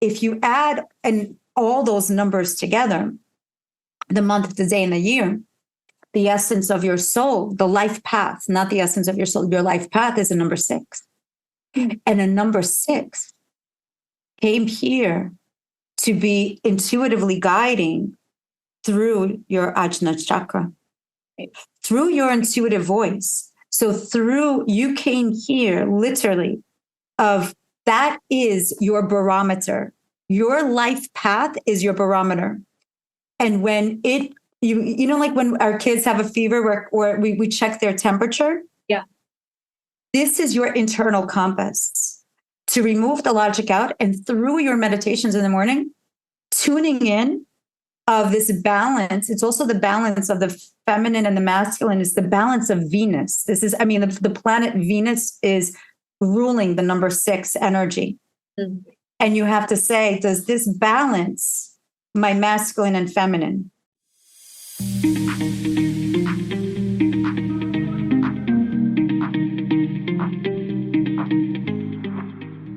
if you add and all those numbers together, the month, the day, and the year, the essence of your soul, the life path, not the essence of your soul, your life path is a number 6. And a number 6 came here to be intuitively guiding through your Ajna chakra, through your intuitive voice. So through, you came here literally of, that is your barometer. Your life path is your barometer. And when it, you know, like when our kids have a fever or we check their temperature. Yeah. This is your internal compass to remove the logic out, and through your meditations in the morning, tuning in of this balance. It's also the balance of the feminine and the masculine. It's the balance of Venus. This is, I mean, the planet Venus is ruling the number 6 energy. Mm-hmm. And you have to say, does this balance my masculine and feminine?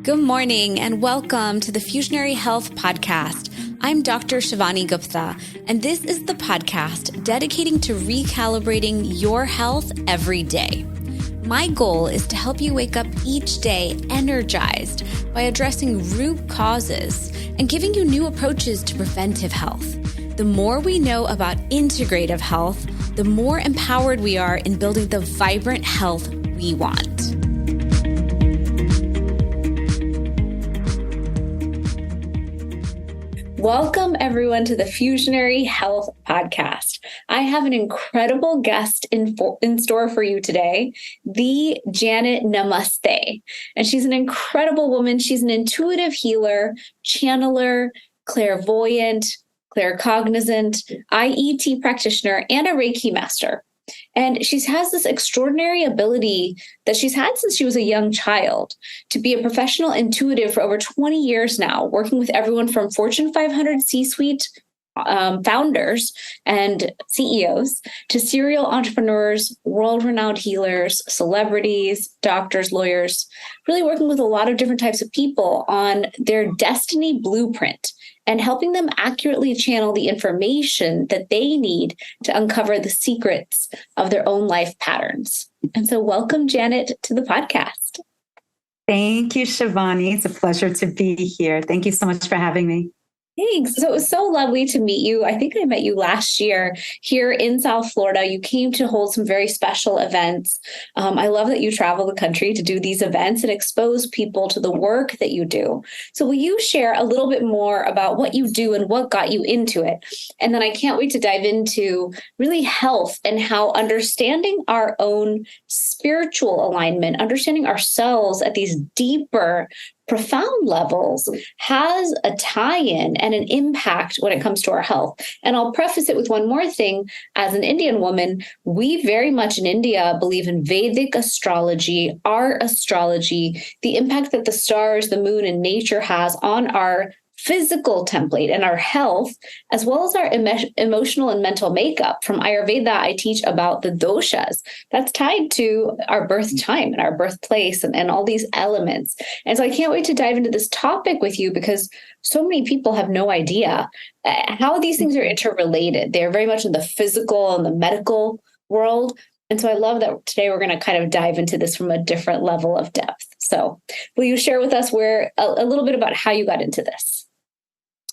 Good morning and welcome to the Fusionary Health Podcast. I'm Dr. Shivani Gupta, and this is the podcast dedicating to recalibrating your health every day. My goal is to help you wake up each day energized by addressing root causes and giving you new approaches to preventive health. The more we know about integrative health, the more empowered we are in building the vibrant health we want. Welcome, everyone, to the Fusionary Health Podcast. I have an incredible guest in store for you today, the Janet Namaste. And she's an incredible woman. She's an intuitive healer, channeler, clairvoyant, claircognizant, IET practitioner, and a Reiki Master. And she has this extraordinary ability that she's had since she was a young child to be a professional intuitive for over 20 years now, working with everyone from Fortune 500 C-suite founders and CEOs to serial entrepreneurs, world-renowned healers, celebrities, doctors, lawyers, really working with a lot of different types of people on their destiny blueprint and helping them accurately channel the information that they need to uncover the secrets of their own life patterns. And so welcome, Janet, to the podcast. Thank you, Shivani. It's a pleasure to be here. Thank you so much for having me. Thanks. So it was so lovely to meet you. I think I met you last year here in South Florida. You came to hold some very special events. I love that you travel the country to do these events and expose people to the work that you do. So will you share a little bit more about what you do and what got you into it? And then I can't wait to dive into really health and how understanding our own spiritual alignment, understanding ourselves at these deeper profound levels has a tie-in and an impact when it comes to our health. And I'll preface it with one more thing. As an Indian woman, we very much in India believe in Vedic astrology, our astrology, the impact that the stars, the moon, and nature has on our physical template and our health, as well as our emotional and mental makeup. From Ayurveda, I teach about the doshas. That's tied to our birth time and our birthplace and all these elements. And so I can't wait to dive into this topic with you because so many people have no idea how these things are interrelated. They're very much in the physical and the medical world. And so I love that today we're going to kind of dive into this from a different level of depth. So will you share with us a little bit about how you got into this?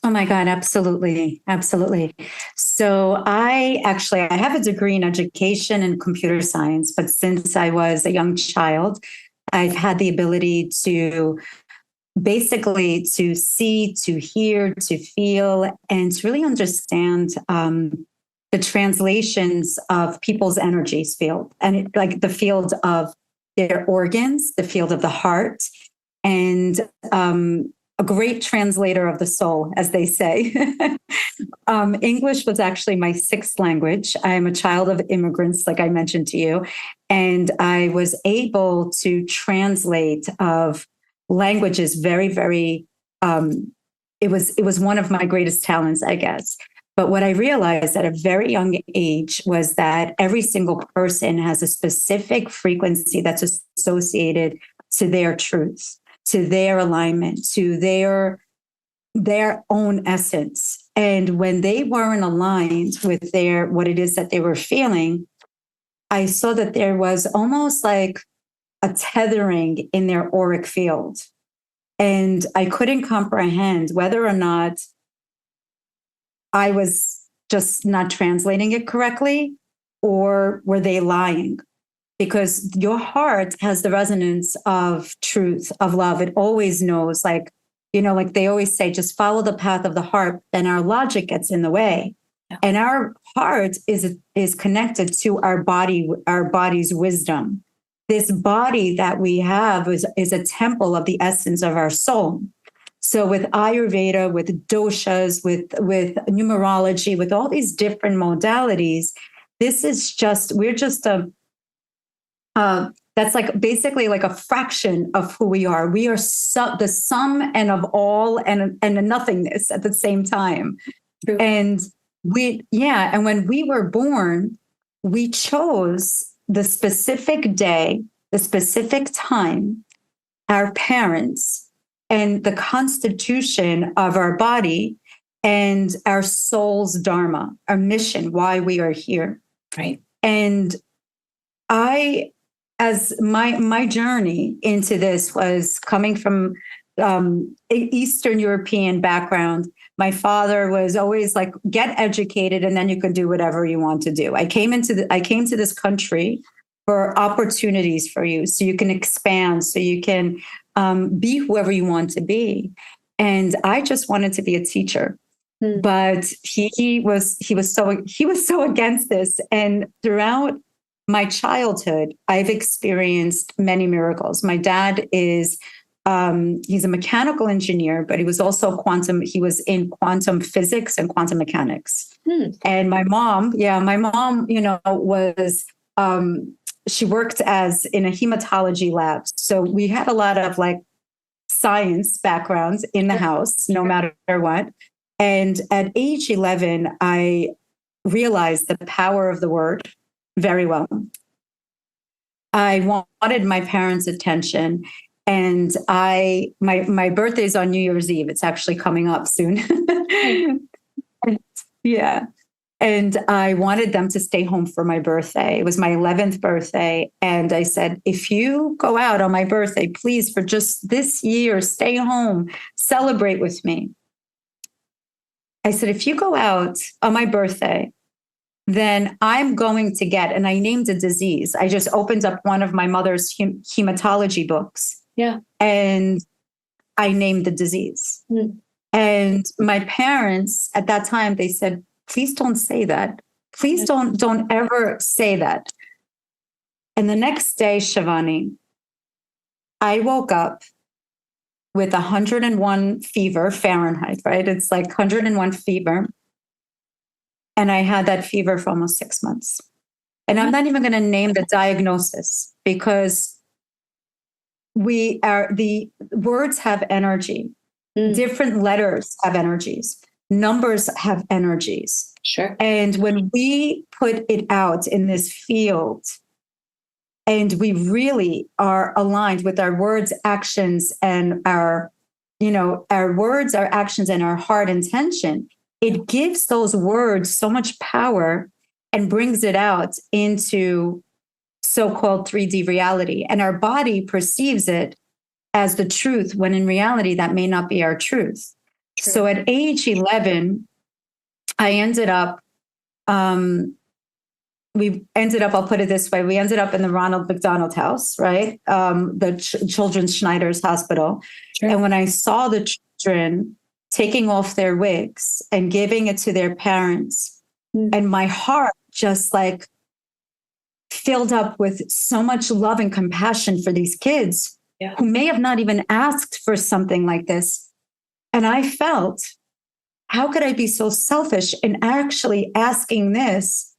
Oh my God, absolutely. Absolutely. So I have a degree in education and computer science, but since I was a young child, I've had the ability to basically to see, to hear, to feel, and to really understand the translations of people's energies field, and like the field of their organs, the field of the heart, and a great translator of the soul, as they say. English was actually my 6th language. I'm a child of immigrants, like I mentioned to you, and I was able to translate of languages very, very. It was one of my greatest talents, I guess. But what I realized at a very young age was that every single person has a specific frequency that's associated to their truth, to their alignment, to their their own essence. And when they weren't aligned with what it is that they were feeling, I saw that there was almost like a tethering in their auric field. And I couldn't comprehend whether or not I was just not translating it correctly, or were they lying? Because your heart has the resonance of truth, of love. It always knows, like, like they always say, just follow the path of the heart, then our logic gets in the way. Yeah. And our heart is connected to our body's wisdom. This body that we have is a temple of the essence of our soul. So with Ayurveda, with doshas, with numerology, with all these different modalities, we're just that's like basically like a fraction of who we are. We are the sum and of all and a nothingness at the same time. True. And and when we were born, we chose the specific day, the specific time, our parents, and the constitution of our body, and our soul's dharma, our mission, why we are here. Right. And as my journey into this was coming from Eastern European background. My father was always like, get educated and then you can do whatever you want to do. I came to this country for opportunities for you, so you can expand, so you can be whoever you want to be. And I just wanted to be a teacher. But he was so against this. And throughout my childhood, I've experienced many miracles. My dad he's a mechanical engineer, but he was also he was in quantum physics and quantum mechanics. And my mom, was, she worked in a hematology lab. So we had a lot of like science backgrounds in the house, no matter what. And at age 11, I realized the power of the word very well. I wanted my parents' attention, and my birthday's on New Year's Eve. It's actually coming up soon. Yeah. And I wanted them to stay home for my birthday. It was my 11th birthday. And I said, if you go out on my birthday, please, for just this year, stay home, celebrate with me. I said, if you go out on my birthday, then I'm going to get, and I named a disease. I just opened up one of my mother's hematology books. Yeah. And I named the disease. And my parents at that time, they said, please don't say that. Please don't ever say that. And the next day, Shivani, I woke up with 101 fever Fahrenheit, right? It's like 101 fever. And I had that fever for almost 6 months. And I'm not even going to name the diagnosis, because the words have energy. Different letters have energies. Numbers have energies. Sure. And when we put it out in this field, and we really are aligned with our words, actions, and our words, our actions, and our heart intention, it gives those words so much power and brings it out into so-called 3D reality. And our body perceives it as the truth, when in reality, that may not be our truth. True. So at age 11, I ended up, I'll put it this way. We ended up in the Ronald McDonald House, right? The Children's Schneider's Hospital. Sure. And when I saw the children taking off their wigs and giving it to their parents, and my heart just like filled up with so much love and compassion for these kids who may have not even asked for something like this. And I felt, how could I be so selfish in actually asking this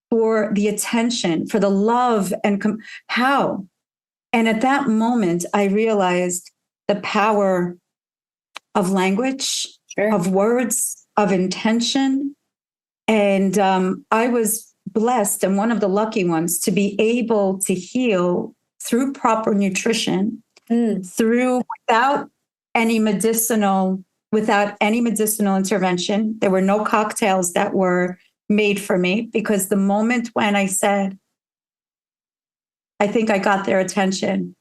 for the attention, for the love, and how? And at that moment, I realized the power of language, of words, of intention. And I was blessed and one of the lucky ones to be able to heal through proper nutrition, without any medicinal without any medicinal intervention. There were no cocktails that were made for me, because the moment when I said, I think I got their attention,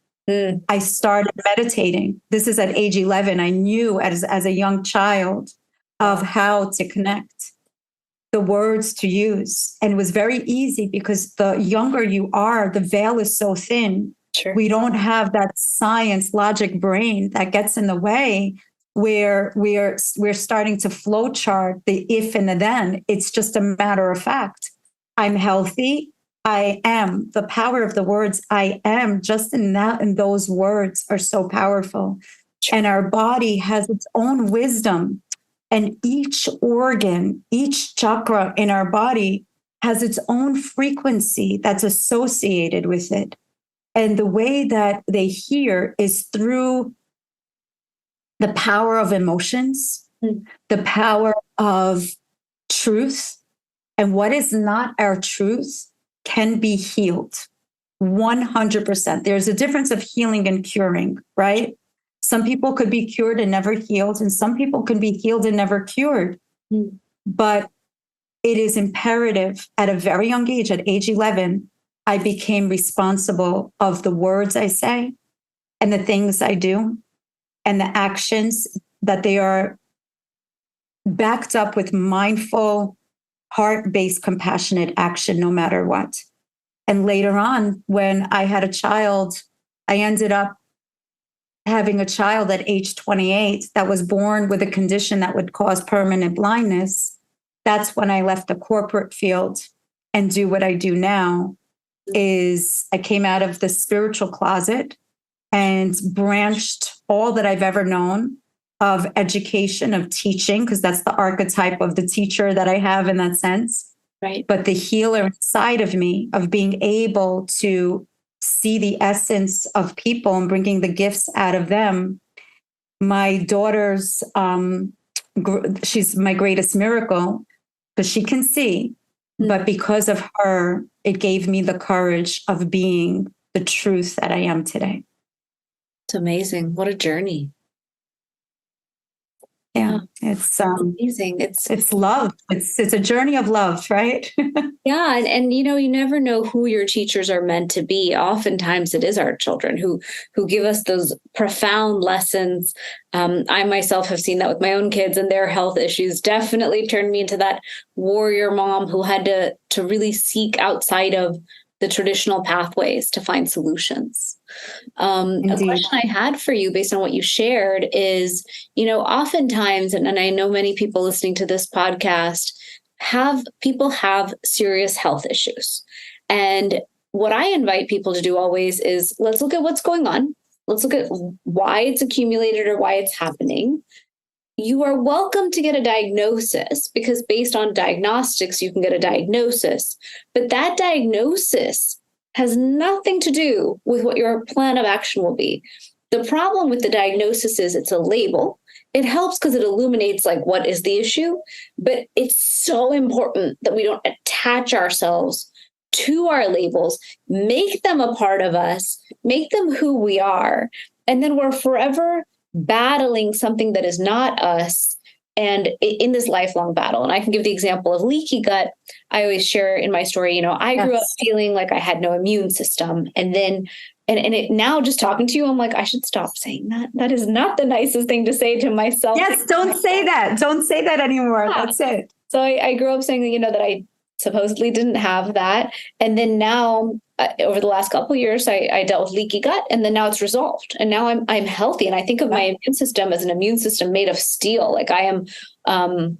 I started meditating. This is at age 11. I knew as a young child of how to connect, the words to use. And it was very easy because the younger you are, the veil is so thin. Sure. We don't have that science, logic brain that gets in the way, where we're starting to flow chart the if and the then. It's just a matter of fact. I'm healthy. I am. The power of the words I am, just in that, and those words are so powerful. And our body has its own wisdom. And each organ, each chakra in our body has its own frequency that's associated with it. And the way that they hear is through the power of emotions, the power of truth. And what is not our truth can be healed 100%. There's a difference of healing and curing, right? Some people could be cured and never healed, and some people can be healed and never cured. But it is imperative at a very young age, at age 11, I became responsible of the words I say and the things I do and the actions, that they are backed up with mindful, heart-based, compassionate action, no matter what. And later on, when I had a child, I ended up having a child at age 28 that was born with a condition that would cause permanent blindness. That's when I left the corporate field and do what I do now. Is I came out of the spiritual closet and branched all that I've ever known of education, of teaching, because that's the archetype of the teacher that I have in that sense. Right. But the healer inside of me, of being able to see the essence of people and bringing the gifts out of them. My daughter's, she's my greatest miracle because she can see. But because of her, it gave me the courage of being the truth that I am today. It's amazing. What a journey. Yeah, it's amazing. It's love. It's a journey of love, right? Yeah. And you never know who your teachers are meant to be. Oftentimes it is our children who give us those profound lessons. I myself have seen that with my own kids, and their health issues definitely turned me into that warrior mom who had to really seek outside of the traditional pathways to find solutions. A question I had for you based on what you shared is, oftentimes, and I know many people listening to this podcast have serious health issues. And what I invite people to do always is, let's look at what's going on. Let's look at why it's accumulated or why it's happening. You are welcome to get a diagnosis, because based on diagnostics, you can get a diagnosis. But that diagnosis has nothing to do with what your plan of action will be. The problem with the diagnosis is it's a label. It helps because it illuminates what is the issue, but it's so important that we don't attach ourselves to our labels, make them a part of us, make them who we are. And then we're forever battling something that is not us, and in this lifelong battle. And I can give the example of leaky gut. I always share in my story, I grew up feeling like I had no immune system. And then, and it now just talking to you, I'm like, I should stop saying that. That is not the nicest thing to say to myself. Yes, don't say that. Don't say that anymore. Yeah. That's it. So I grew up saying, that I supposedly didn't have that. And then now, over the last couple of years, I dealt with leaky gut, and then now it's resolved. And now I'm healthy. And I think of my immune system as an immune system made of steel. Like I am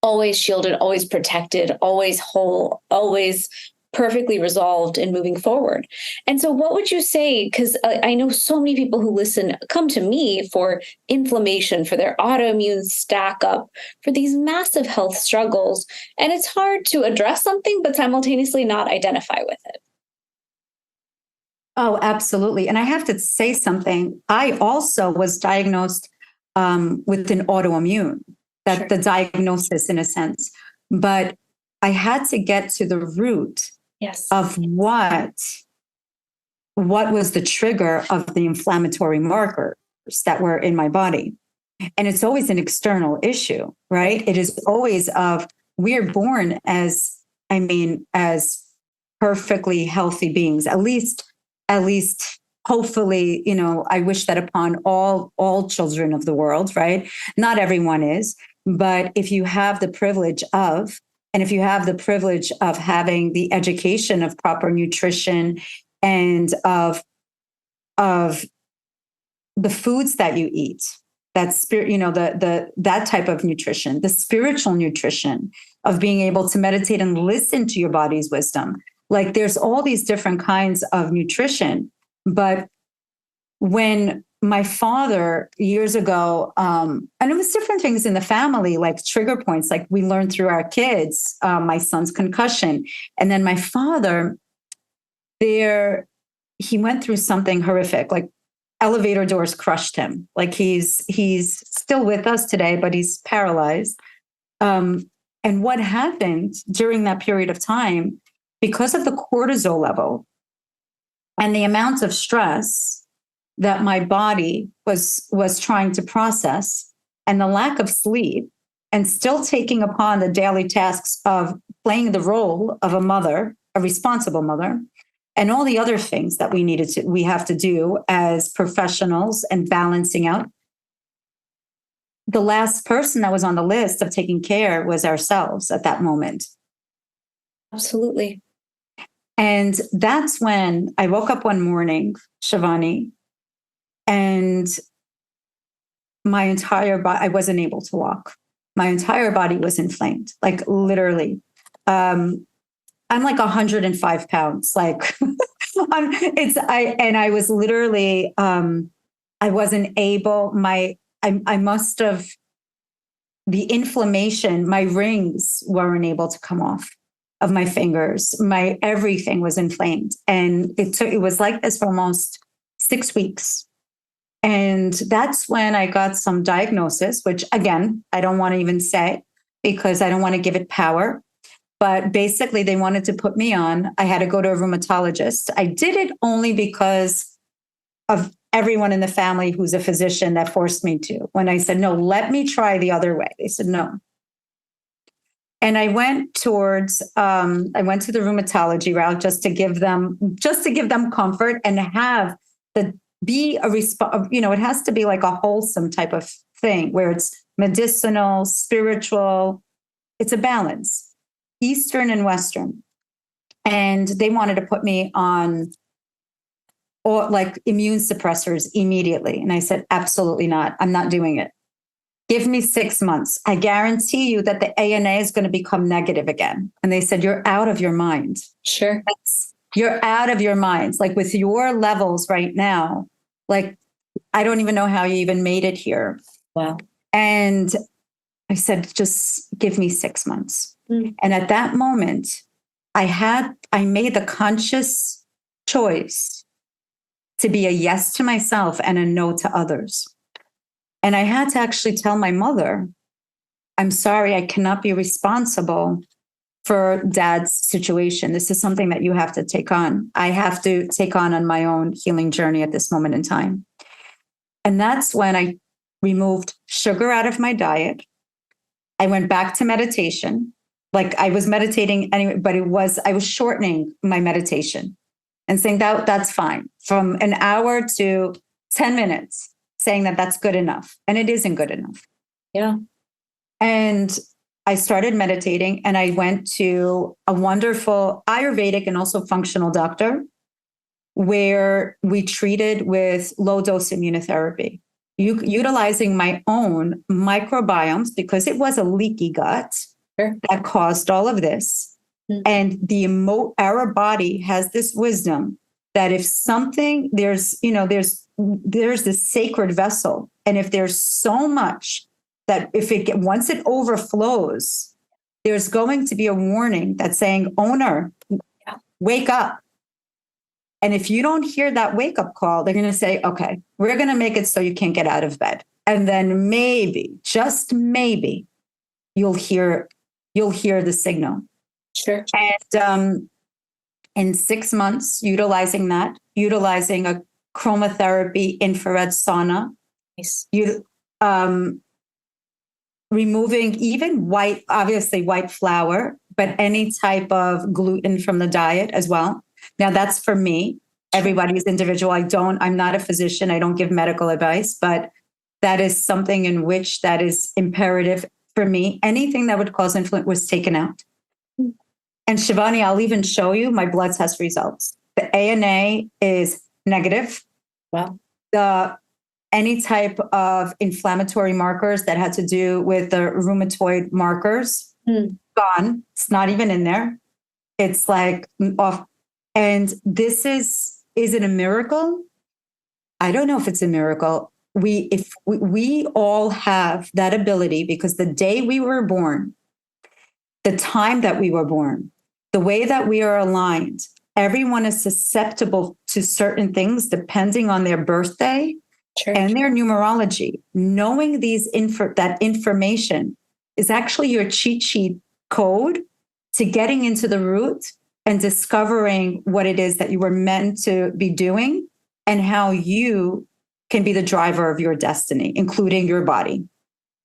always shielded, always protected, always whole, always perfectly resolved and moving forward. And so what would you say? Because I know so many people who listen come to me for inflammation, for their autoimmune stack up, for these massive health struggles. And it's hard to address something, but simultaneously not identify with it. Oh, absolutely. And I have to say something. I also was diagnosed with an autoimmune, that's the diagnosis in a sense. But I had to get to the root of what was the trigger of the inflammatory markers that were in my body. And it's always an external issue, right? It is always of, we're born as, as perfectly healthy beings, at least hopefully, I wish that upon all children of the world, right? Not everyone is, but if you have the privilege of, and if you have the privilege of having the education of proper nutrition and of the foods that you eat, that spirit, that type of nutrition, the spiritual nutrition of being able to meditate and listen to your body's wisdom. Like there's all these different kinds of nutrition. But when my father years ago, and it was different things in the family, like trigger points, like we learned through our kids, my son's concussion. And then my father, he went through something horrific, like elevator doors crushed him. Like he's still with us today, but he's paralyzed. And what happened during that period of time, because of the cortisol level and the amount of stress that my body was trying to process, and the lack of sleep, and still taking upon the daily tasks of playing the role of a mother, a responsible mother, and all the other things that we have to do as professionals and balancing out. The last person that was on the list of taking care was ourselves at that moment. Absolutely. And that's when I woke up one morning, Shivani, and my entire body, I wasn't able to walk. My entire body was inflamed, like literally. I'm like 105 pounds. Like I was literally, I wasn't able, I must have, the inflammation, my rings weren't able to come off of my fingers. My everything was inflamed. And it was like this for almost 6 weeks. And that's when I got some diagnosis, which again, I don't want to even say because I don't want to give it power. But basically, they wanted to put me on. I had to go to a rheumatologist. I did it only because of everyone in the family who's a physician that forced me to. When I said, no, let me try the other way, they said, no. And I went to the rheumatology route just to give them comfort and have it has to be like a wholesome type of thing where it's medicinal, spiritual. It's a balance, Eastern and Western. And they wanted to put me on or like immune suppressors immediately. And I said, absolutely not. I'm not doing it. Give me 6 months. I guarantee you that the ANA is going to become negative again. And they said, you're out of your mind. Sure. You're out of your minds. Like with your levels right now, like, I don't even know how you even made it here. Wow. And I said, just give me 6 months. Mm. And at that moment, I made the conscious choice to be a yes to myself and a no to others. And I had to actually tell my mother, I'm sorry, I cannot be responsible for Dad's situation. This is something that you have to take on. I have to take on my own healing journey at this moment in time. And that's when I removed sugar out of my diet. I went back to meditation. Like I was meditating anyway, but I was shortening my meditation and saying that's fine, from an hour to 10 minutes, saying that that's good enough. And it isn't good enough. Yeah. And I started meditating and I went to a wonderful Ayurvedic and also functional doctor where we treated with low dose immunotherapy, utilizing my own microbiomes because it was a leaky gut that caused all of this. Mm-hmm. And our body has this wisdom that if something, there's this sacred vessel. And if there's so much that once it overflows, there's going to be a warning that's saying, owner, wake up. And if you don't hear that wake up call, they're going to say, okay, we're going to make it so you can't get out of bed. And then maybe, just maybe, you'll hear the signal. Sure. And in 6 months, utilizing a chromotherapy infrared sauna, nice. removing even white, obviously white flour, but any type of gluten from the diet as well. Now that's for me. Everybody's individual. I'm not a physician. I don't give medical advice, but that is something in which that is imperative for me. Anything that would cause inflammation was taken out. And Shivani, I'll even show you my blood test results. The ANA is negative. Wow. Any type of inflammatory markers that had to do with the rheumatoid markers, gone. It's not even in there. It's like off. And this is it a miracle? I don't know if it's a miracle. If we all have that ability, because the day we were born, the time that we were born, the way that we are aligned, everyone is susceptible to certain things depending on their birthday and their numerology. Knowing that information is actually your cheat sheet code to getting into the root and discovering what it is that you were meant to be doing and how you can be the driver of your destiny, including your body.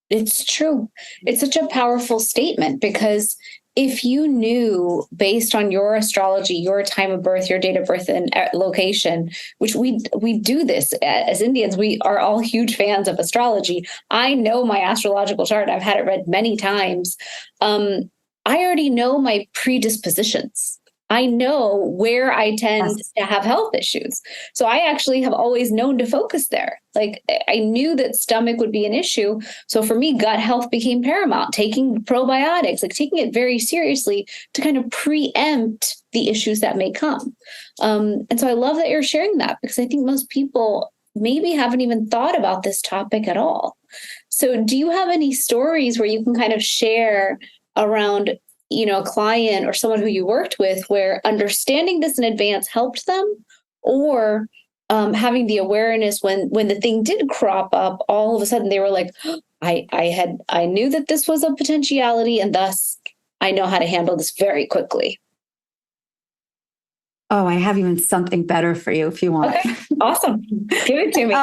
It's true. It's such a powerful statement, because if you knew based on your astrology, your time of birth, your date of birth and location, which we do this as Indians, we are all huge fans of astrology. I know my astrological chart. I've had it read many times. I already know my predispositions. I know where I tend to have health issues. So I actually have always known to focus there. Like, I knew that stomach would be an issue. So for me, gut health became paramount, taking probiotics, like taking it very seriously to kind of preempt the issues that may come. And so I love that you're sharing that, because I think most people maybe haven't even thought about this topic at all. So do you have any stories where you can kind of share around, a client or someone who you worked with where understanding this in advance helped them, or having the awareness when the thing did crop up, all of a sudden they were like, I knew that this was a potentiality, and thus I know how to handle this very quickly. Oh, I have even something better for you if you want. Okay, awesome. Give it to me.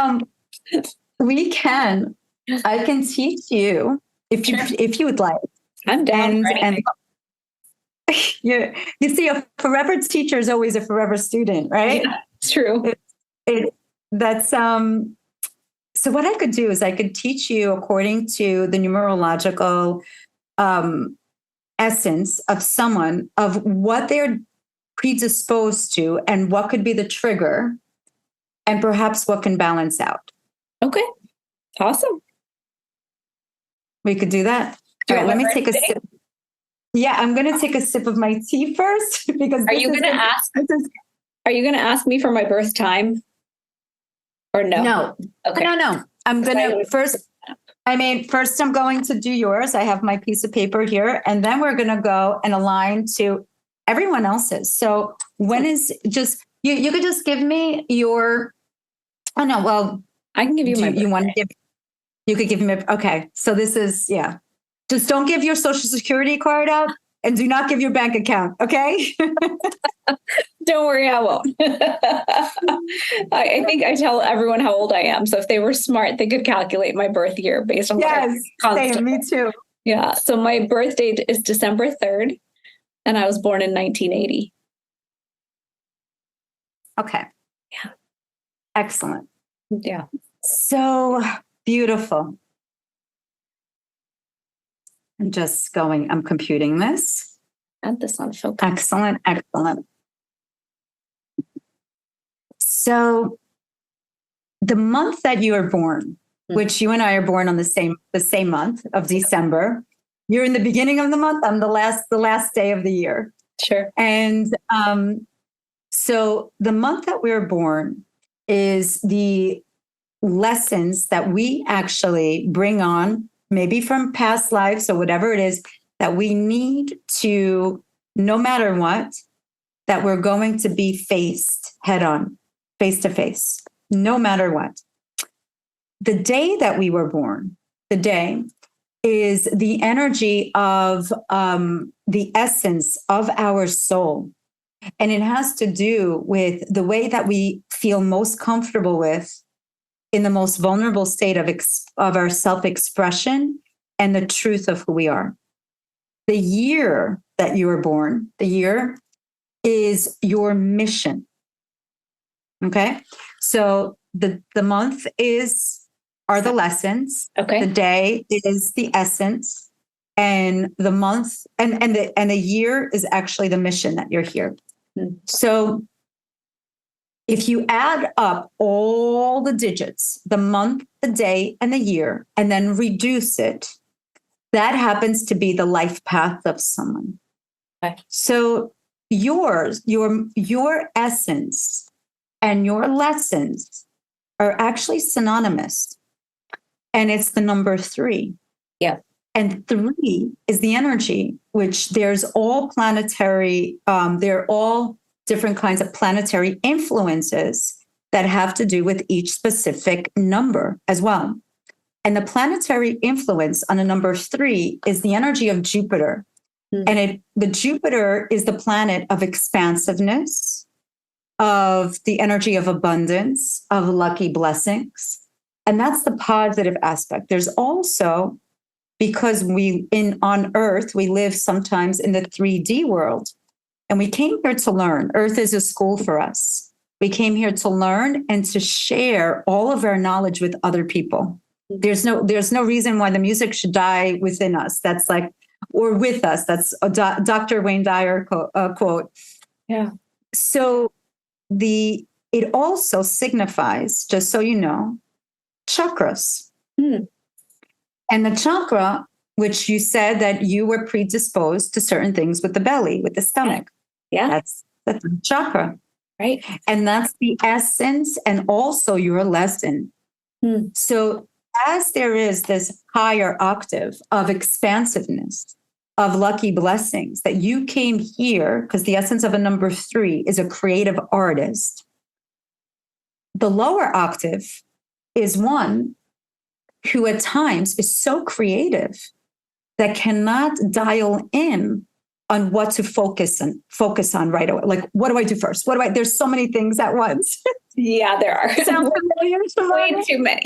I can teach you if you would like. I'm down. And you see, a forever teacher is always a forever student, right? Yeah, it's true. So what I could do is I could teach you according to the numerological essence of someone, of what they're predisposed to and what could be the trigger, and perhaps what can balance out. Okay. Awesome. We could do that. All right, let me take a sip. Yeah, I'm going to take a sip of my tea first, because Are you going to ask me for my birth time, or no? No. Okay. No. I'm going to first I'm going to do yours. I have my piece of paper here, and then we're going to go and align to everyone else's. So when is just, you could just give me your, oh no, well, I can give you you want to give, you could give me, okay. So this is, yeah. Just don't give your social security card out, and do not give your bank account. Okay. Don't worry, I won't. I think I tell everyone how old I am. So if they were smart, they could calculate my birth year based on yes, same, me too. Yeah. So my birth date is December 3rd, and I was born in 1980. Okay. Yeah. Excellent. Yeah. So beautiful. I'm computing this. Add this on focus. Excellent. So the month that you were born, which you and I are born on the same month of December, you're in the beginning of the month. I'm the last day of the year. Sure. And so the month that we were born is the lessons that we actually bring on, maybe from past lives or whatever it is, that we need to, no matter what, that we're going to be faced head on, face to face, no matter what. The day that we were born, the day is the energy of the essence of our soul. And it has to do with the way that we feel most comfortable with in the most vulnerable state of our self-expression and the truth of who we are. The year that you were born, the year is your mission. Okay. So the month are the lessons. Okay. The day is the essence. And the month and the year is actually the mission that you're here. Mm-hmm. So if you add up all the digits, the month, the day, and the year, and then reduce it, that happens to be the life path of someone. Okay. So your essence and your lessons are actually synonymous. And it's the number 3. Yeah. And 3 is the energy, which there's all planetary, they're all different kinds of planetary influences that have to do with each specific number as well. And the planetary influence on a number 3 is the energy of Jupiter. Mm-hmm. And the Jupiter is the planet of expansiveness, of the energy of abundance, of lucky blessings. And that's the positive aspect. There's also, because on Earth, we live sometimes in the 3D world. And we came here to learn. Earth is a school for us. We came here to learn and to share all of our knowledge with other people. There's no reason why the music should die within us. That's like, or with us. That's a Dr. Wayne Dyer quote. Yeah. So it also signifies, just so you know, chakras. And the chakra, which you said that you were predisposed to certain things with the belly, with the stomach. Yeah. That's the chakra. Right. And that's the essence and also your lesson. So as there is this higher octave of expansiveness, of lucky blessings, that you came here, because the essence of a number 3 is a creative artist. The lower octave is one who at times is so creative that cannot dial in on what to focus on right away. Like, what do I do first? There's so many things at once. Yeah, there are. Sounds familiar? Way too many.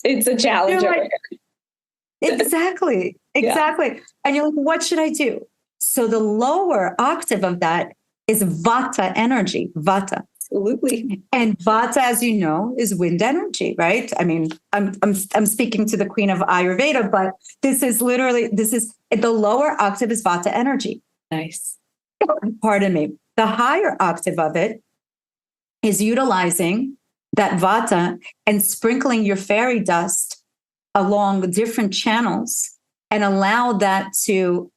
It's a challenge over here. Exactly. Yeah. And you're like, what should I do? So the lower octave of that is Vata energy. Vata. Absolutely. And Vata, as you know, is wind energy, right? I mean, I'm speaking to the queen of Ayurveda, but this is the lower octave is Vata energy. Nice. Pardon me. The higher octave of it is utilizing that Vata and sprinkling your fairy dust along different channels and allow that to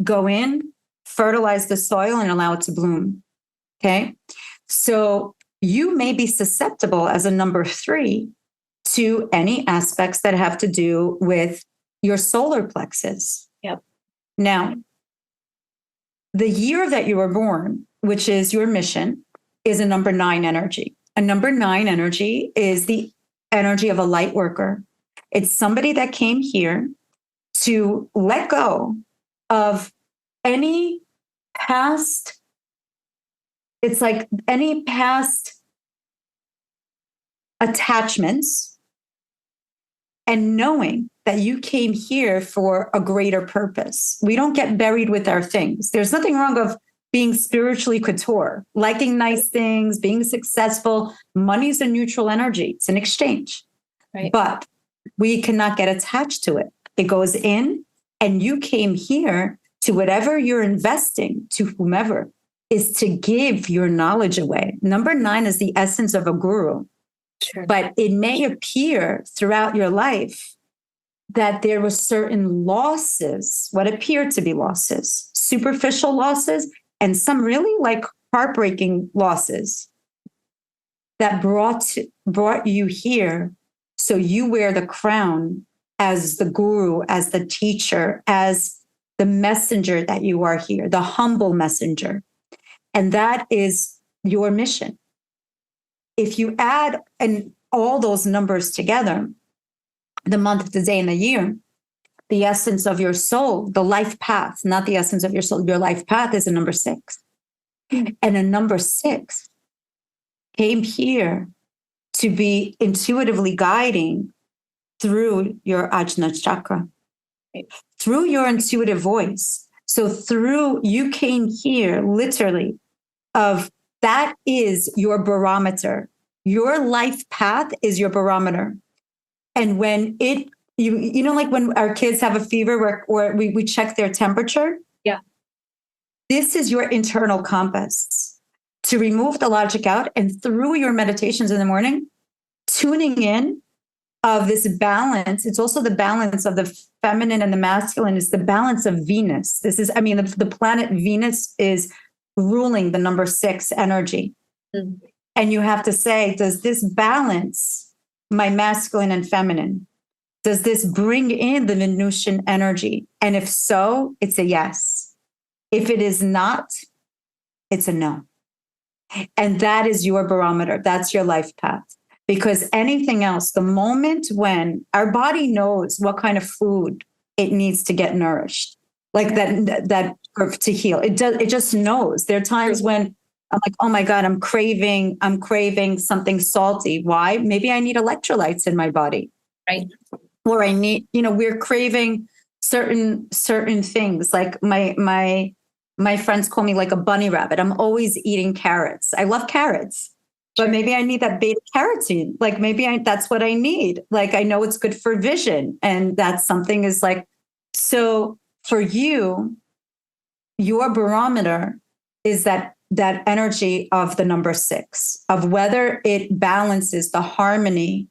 go in, fertilize the soil, and allow it to bloom. Okay. So you may be susceptible as a number 3 to any aspects that have to do with your solar plexus. Yep. Now, the year that you were born, which is your mission, is a number 9 energy. A number 9 energy is the energy of a light worker. It's somebody that came here to let go of any past. It's like any past attachments and knowing that you came here for a greater purpose. We don't get buried with our things. There's nothing wrong of being spiritually couture, liking nice things, being successful. Money's a neutral energy. It's an exchange. Right. But we cannot get attached to it. It goes in, and you came here to whatever you're investing, to whomever, is to give your knowledge away. Number 9 is the essence of a guru. Sure. But it may appear throughout your life that there were certain losses, what appeared to be losses, superficial losses, and some really like heartbreaking losses that brought you here. So you wear the crown as the guru, as the teacher, as the messenger that you are here, the humble messenger. And that is your mission. If you add all those numbers together, the month, the day, and the year, the essence of your soul, the life path, not the essence of your soul, your life path is a number 6. And a number 6 came here to be intuitively guiding through your Ajna chakra, through your intuitive voice. So through, you came here literally of, that is your barometer. Your life path is your barometer. And when you know, like when our kids have a fever where we check their temperature. Yeah. This is your internal compass to remove the logic out, and through your meditations in the morning, tuning in of this balance. It's also the balance of the feminine and the masculine. It's the balance of Venus. This is, I mean, the planet Venus is ruling the number 6 energy. Mm-hmm. And you have to say, does this balance my masculine and feminine? Does this bring in the Venusian energy? And if so, it's a yes. If it is not, it's a no. And that is your barometer. That's your life path. Because anything else, the moment when our body knows what kind of food it needs to get nourished, like that to heal, it just knows. There are times when I'm like, oh my God, I'm craving something salty. Why? Maybe I need electrolytes in my body. Right. Or I need, we're craving certain things. Like my friends call me like a bunny rabbit. I'm always eating carrots. I love carrots. But maybe I need that beta carotene. Like maybe that's what I need. Like I know it's good for vision. And that's something is like, so for you, your barometer is that energy of the number 6, of whether it balances the harmony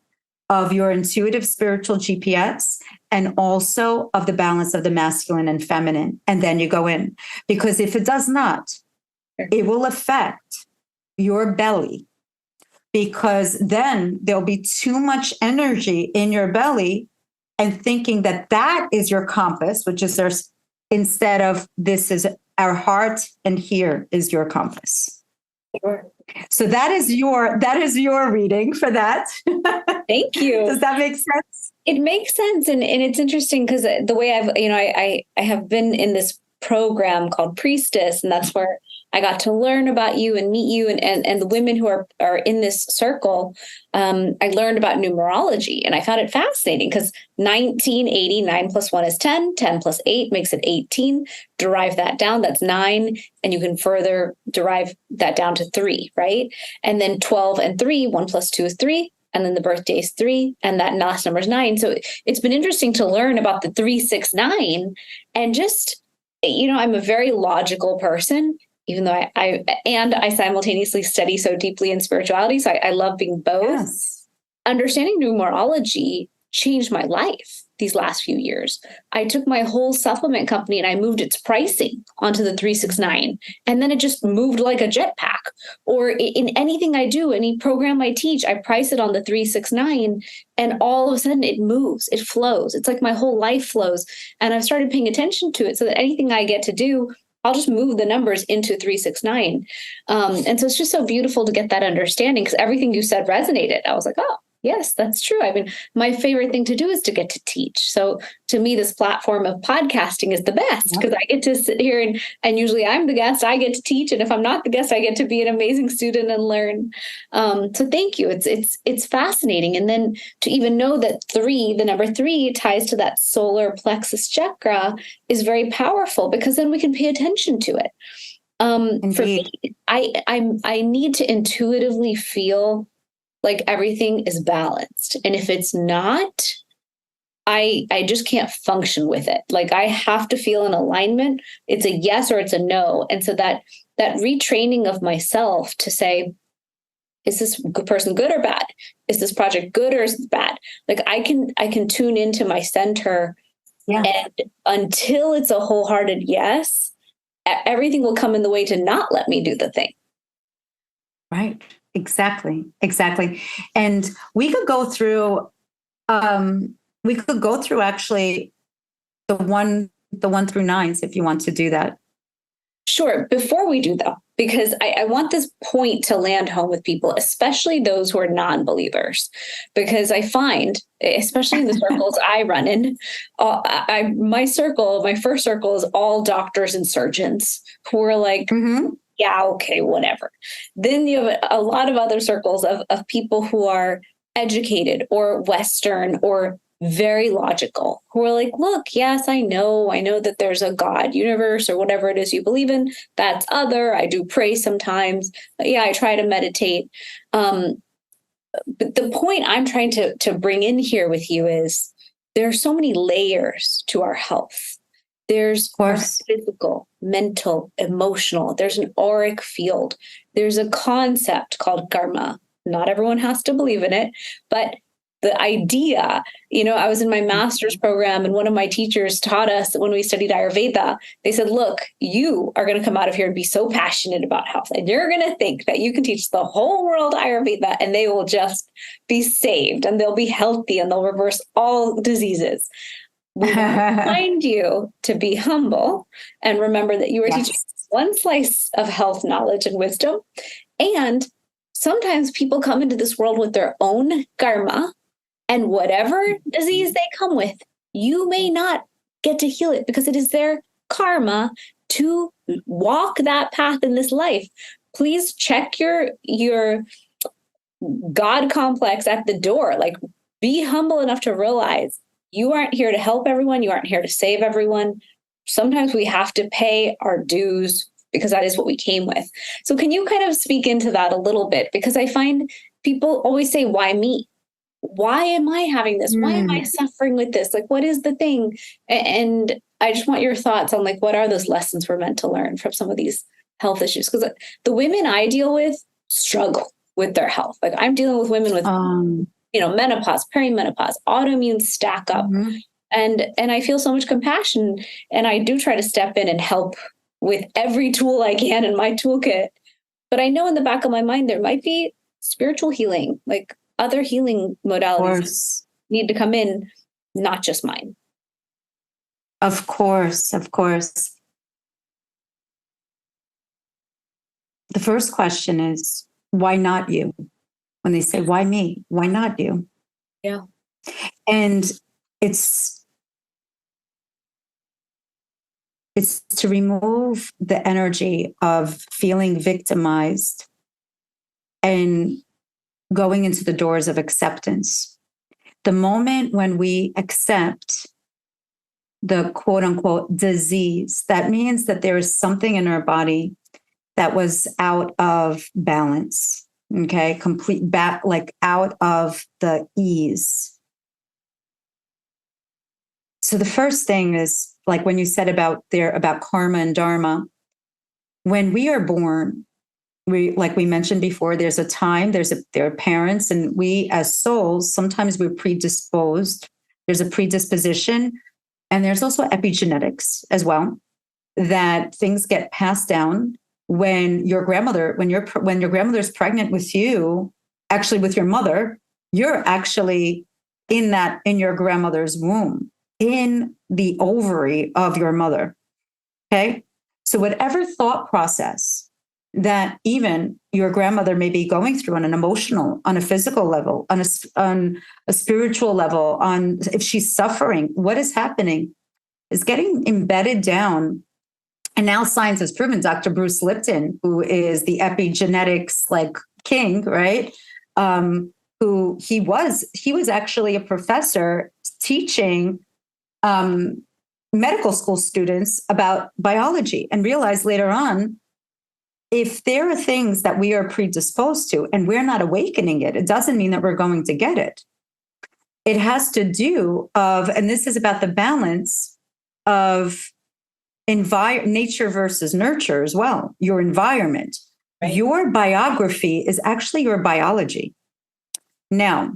of your intuitive spiritual GPS and also of the balance of the masculine and feminine. And then you go in. Because if it does not, it will affect your belly. Because then there'll be too much energy in your belly and thinking that is your compass, which is there's, instead of this is our heart and here is your compass. Sure. So that is your reading for that. Thank you. Does that make sense? It makes sense. And it's interesting because the way I have been in this program called Priestess, and that's where I got to learn about you and meet you and the women who are in this circle. I learned about numerology and I found it fascinating because 1980, 9 plus 1 is 10, 10 plus 8 makes it 18. Derive that down, that's 9. And you can further derive that down to 3, right? And then 12 and 3, 1 plus 2 is 3. And then the birthday is 3, and that last number is 9. So it's been interesting to learn about the 3, 6, 9, and just, I'm a very logical person, even though I simultaneously study so deeply in spirituality. So I love being both. Yes. Understanding numerology changed my life these last few years. I took my whole supplement company and I moved its pricing onto the 369. And then it just moved like a jetpack. Or in anything I do, any program I teach, I price it on the 369. And all of a sudden it moves, it flows. It's like my whole life flows. And I've started paying attention to it so that anything I get to do, I'll just move the numbers into 369. And so it's just so beautiful to get that understanding because everything you said resonated. I was like, oh, yes, that's true. I mean, my favorite thing to do is to get to teach. So to me, this platform of podcasting is the best because I get to sit here and usually I'm the guest, I get to teach. And if I'm not the guest, I get to be an amazing student and learn. So thank you. It's fascinating. And then to even know that the number 3 ties to that solar plexus chakra is very powerful because then we can pay attention to it. For me, I need to intuitively feel like everything is balanced. And if it's not, I just can't function with it. Like I have to feel an alignment. It's a yes or it's a no. And so that retraining of myself to say, is this person good or bad? Is this project good or is it bad? Like I can tune into my center. Yeah. And until it's a wholehearted yes, everything will come in the way to not let me do the thing. Right. Exactly. And we could go through actually the 1 through 9s if you want to do that. Sure. Before we do though, because I want this point to land home with people, especially those who are non-believers, because I find, especially in the circles I run in, my first circle is all doctors and surgeons who are like, yeah, okay, whatever. Then you have a lot of other circles of people who are educated or Western or very logical, who are like, look, yes, I know that there's a God, universe, or whatever it is you believe in. That's other. I do pray sometimes. Yeah, I try to meditate. But the point I'm trying to bring in here with you is there are so many layers to our health. There's our physical, mental, emotional. There's an auric field. There's a concept called karma. Not everyone has to believe in it, but the idea, I was in my master's program and one of my teachers taught us when we studied Ayurveda, they said, look, you are going to come out of here and be so passionate about health. And you're going to think that you can teach the whole world Ayurveda and they will just be saved and they'll be healthy and they'll reverse all diseases. We remind you to be humble and remember that you are teaching one slice of health knowledge and wisdom. And sometimes people come into this world with their own karma, and whatever disease they come with, you may not get to heal it because it is their karma to walk that path in this life. Please check your God complex at the door. Like, be humble enough to realize you aren't here to help everyone. You aren't here to save everyone. Sometimes we have to pay our dues because that is what we came with. So can you kind of speak into that a little bit? Because I find people always say, why me? Why am I having this? Why am I suffering with this? Like, what is the thing? And I just want your thoughts on like, what are those lessons we're meant to learn from some of these health issues? Because the women I deal with struggle with their health. Like, I'm dealing with women with, menopause, perimenopause, autoimmune stack up. And I feel so much compassion, and I do try to step in and help with every tool I can in my toolkit. But I know in the back of my mind, there might be spiritual healing, like other healing modalities need to come in, not just mine. Of course. The first question is, why not you? When they say, why me? Why not you? Yeah. And it's to remove the energy of feeling victimized and going into the doors of acceptance. The moment when we accept the quote unquote disease, that means that there is something in our body that was out of balance. Okay, complete back, like out of the ease. So the first thing is, like when you said about karma and dharma, when we are born, like we mentioned before, there's a time, there are parents, and we as souls, sometimes we're predisposed. There's a predisposition, and there's also epigenetics as well, that things get passed down. When your grandmother's pregnant with you, actually with your mother, you're actually in your grandmother's womb, in the ovary of your mother. Okay. So whatever thought process that even your grandmother may be going through on an emotional, on a physical level, on a spiritual level, if she's suffering, what is happening is getting embedded down. And now science has proven, Dr. Bruce Lipton, who is the epigenetics king, right? Who he was actually a professor teaching medical school students about biology, and realized later on, if there are things that we are predisposed to and we're not awakening it, it doesn't mean that we're going to get it. It has to do and this is about the balance of nature versus nurture as well, your environment. Right. Your biography is actually your biology. Now,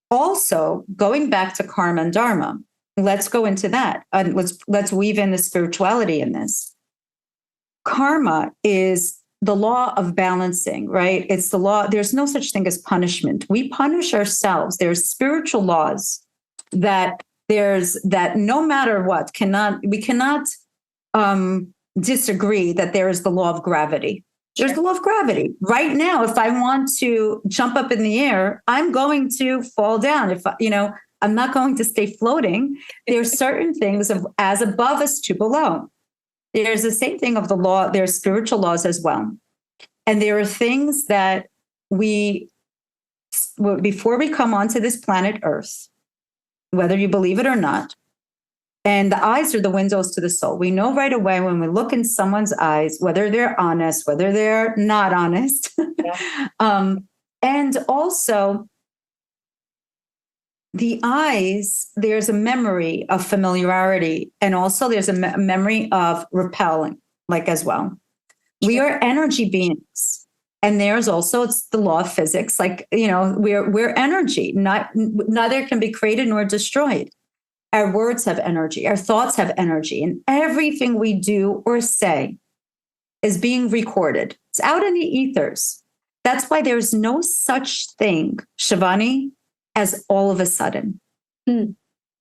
also going back to karma and dharma, let's go into that. Let's weave in the spirituality in this. Karma is the law of balancing, right? It's the law. There's no such thing as punishment. We punish ourselves. There's spiritual laws that no matter what, we cannot disagree that there is the law of gravity. There's the law of gravity. Right now, if I want to jump up in the air, I'm going to fall down. I'm not going to stay floating. There's certain things as above as to below. There's the same thing of the law. There's spiritual laws as well. And there are things that before we come onto this planet Earth, whether you believe it or not, and the eyes are the windows to the soul. We know right away when we look in someone's eyes, whether they're honest, whether they're not honest. Yeah. And also, the eyes, there's a memory of familiarity, and also there's a memory of repelling, like as well. Sure. We are energy beings. And there's also, it's the law of physics, like, we're energy, neither can be created nor destroyed. Our words have energy, our thoughts have energy, and everything we do or say is being recorded. It's out in the ethers. That's why there's no such thing, Shivani, as all of a sudden. And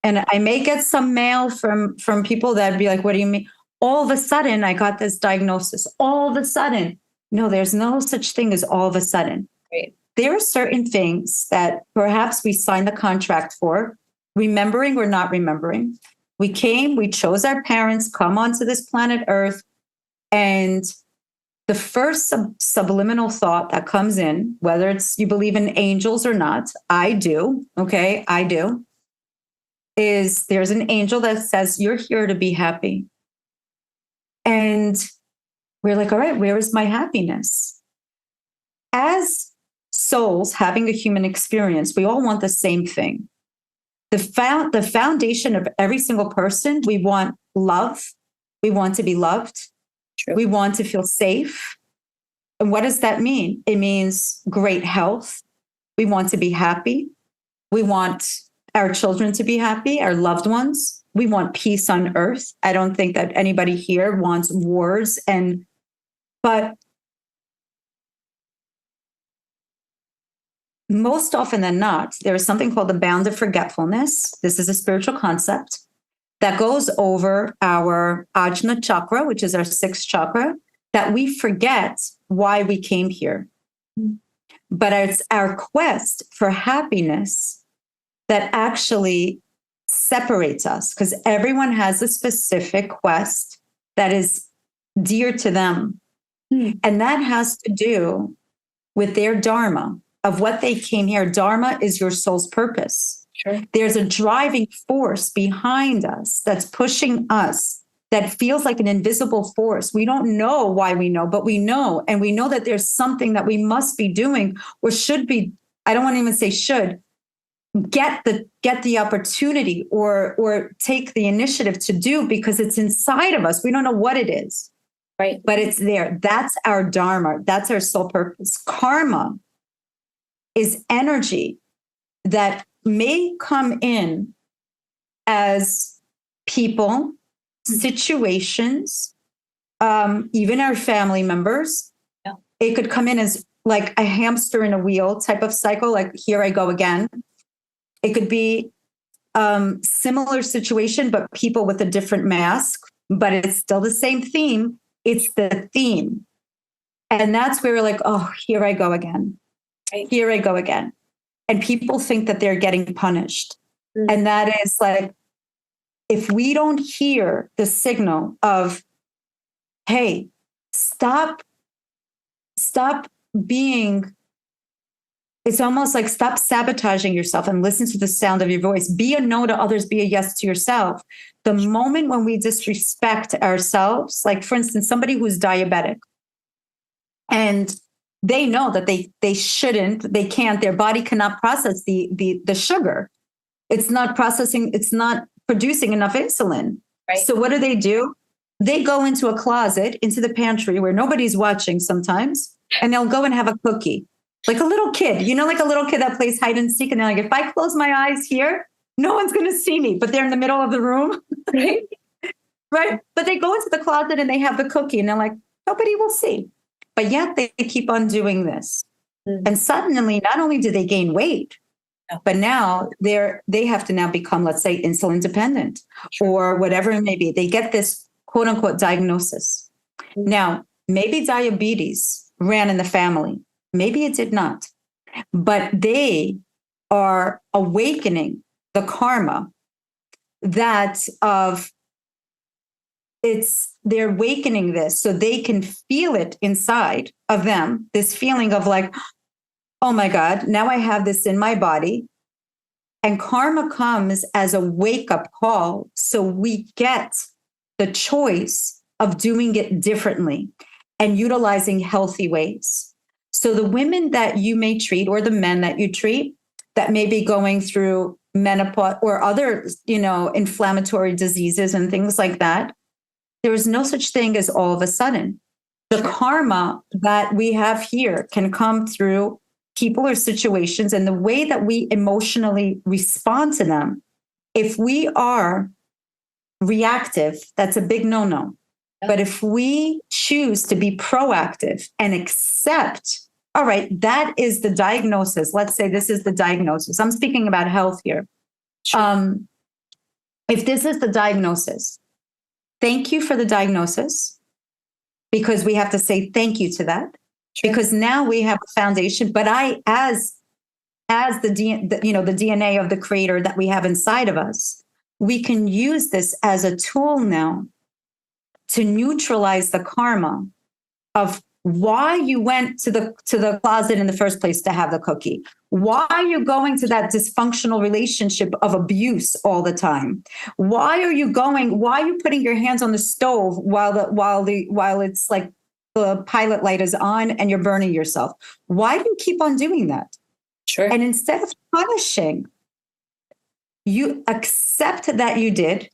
I may get some mail from people that'd be like, what do you mean? All of a sudden, I got this diagnosis. All of a sudden. No, there's no such thing as all of a sudden. Right. There are certain things that perhaps we signed the contract for, remembering or not remembering. We chose our parents, come onto this planet Earth, and the first subliminal thought that comes in, whether it's you believe in angels or not, I do, okay, I do, is there's an angel that says, you're here to be happy. And we're like, all right, where is my happiness? As souls having a human experience, we all want the same thing. The foundation of every single person, we want love. We want to be loved. True. We want to feel safe. And what does that mean? It means great health. We want to be happy. We want our children to be happy, our loved ones. We want peace on earth. I don't think that anybody here wants wars, but most often than not, there is something called the bound of forgetfulness. This is a spiritual concept that goes over our Ajna chakra, which is our sixth chakra, that we forget why we came here. But it's our quest for happiness that actually separates us, because everyone has a specific quest that is dear to them. And that has to do with their dharma, of what they came here. Dharma is your soul's purpose. Sure. There's a driving force behind us that's pushing us, that feels like an invisible force. We don't know why we know, but we know. And we know that there's something that we must be doing, or should be, I don't want to even say should, get the opportunity or take the initiative to do, because it's inside of us. We don't know what it is. Right. But it's there. That's our dharma. That's our soul purpose. Karma is energy that may come in as people, situations, even our family members. Yeah. It could come in as like a hamster in a wheel type of cycle, like here I go again. It could be similar situation, but people with a different mask, but it's still the same theme. It's the theme. And that's where we're like, oh, here I go again. Right. Here I go again. And people think that they're getting punished. And that is like, if we don't hear the signal of, hey, stop being, it's almost like stop sabotaging yourself and listen to the sound of your voice. Be a no to others, be a yes to yourself. The moment when we disrespect ourselves, like for instance, somebody who's diabetic, and they know that they shouldn't, they can't, their body cannot process the sugar. It's not processing, it's not producing enough insulin. Right. So what do? They go into a closet, into the pantry where nobody's watching sometimes, and they'll go and have a cookie. Like a little kid, like a little kid that plays hide and seek. And they're like, if I close my eyes here, no one's going to see me, but they're in the middle of the room. Right. Right. But they go into the closet and they have the cookie and they're like, nobody will see. But yet they keep on doing this. And suddenly, not only do they gain weight, but now they have to now become, let's say, insulin dependent or whatever it may be. They get this quote unquote diagnosis. Now, maybe diabetes ran in the family. Maybe it did not, but they are awakening the karma that of they're awakening this so they can feel it inside of them, this feeling of like, oh my God, now I have this in my body. And karma comes as a wake-up call. So we get the choice of doing it differently and utilizing healthy ways. So the women that you may treat, or the men that you treat that may be going through menopause or other, inflammatory diseases and things like that, there is no such thing as all of a sudden. The karma that we have here can come through people or situations, and the way that we emotionally respond to them. If we are reactive, that's a big no-no. But if we choose to be proactive and accept, all right, that is the diagnosis. Let's say this is the diagnosis. I'm speaking about health here. If this is the diagnosis, thank you for the diagnosis, because we have to say thank you to that. Because now we have a foundation. But I, as the DNA of the creator that we have inside of us, we can use this as a tool now to neutralize the karma of why you went to the closet in the first place to have the cookie. Why are you going to that dysfunctional relationship of abuse all the time? Why are you putting your hands on the stove while it's like the pilot light is on and you're burning yourself? Why do you keep on doing that? Sure. And instead of punishing, you accept that you did,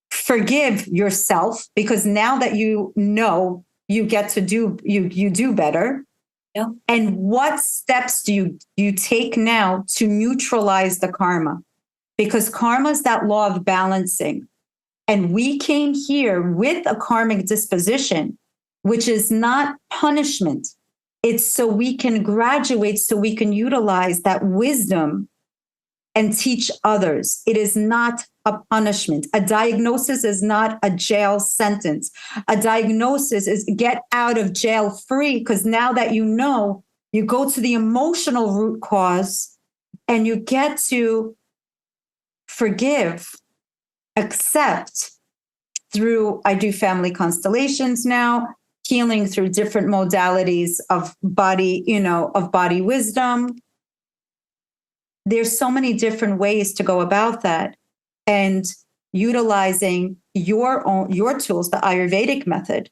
forgive yourself, because now that you know, you get to do, you do better. Yeah. And what steps do you take now to neutralize the karma? Because karma is that law of balancing. And we came here with a karmic disposition, which is not punishment. It's so we can graduate, so we can utilize that wisdom and teach others. It is not a punishment. A diagnosis is not a jail sentence. A diagnosis is get out of jail free, because now that you know, you go to the emotional root cause and you get to forgive, accept through, I do family constellations now, healing through different modalities of body, of body wisdom. There's so many different ways to go about that, and utilizing your tools, the Ayurvedic method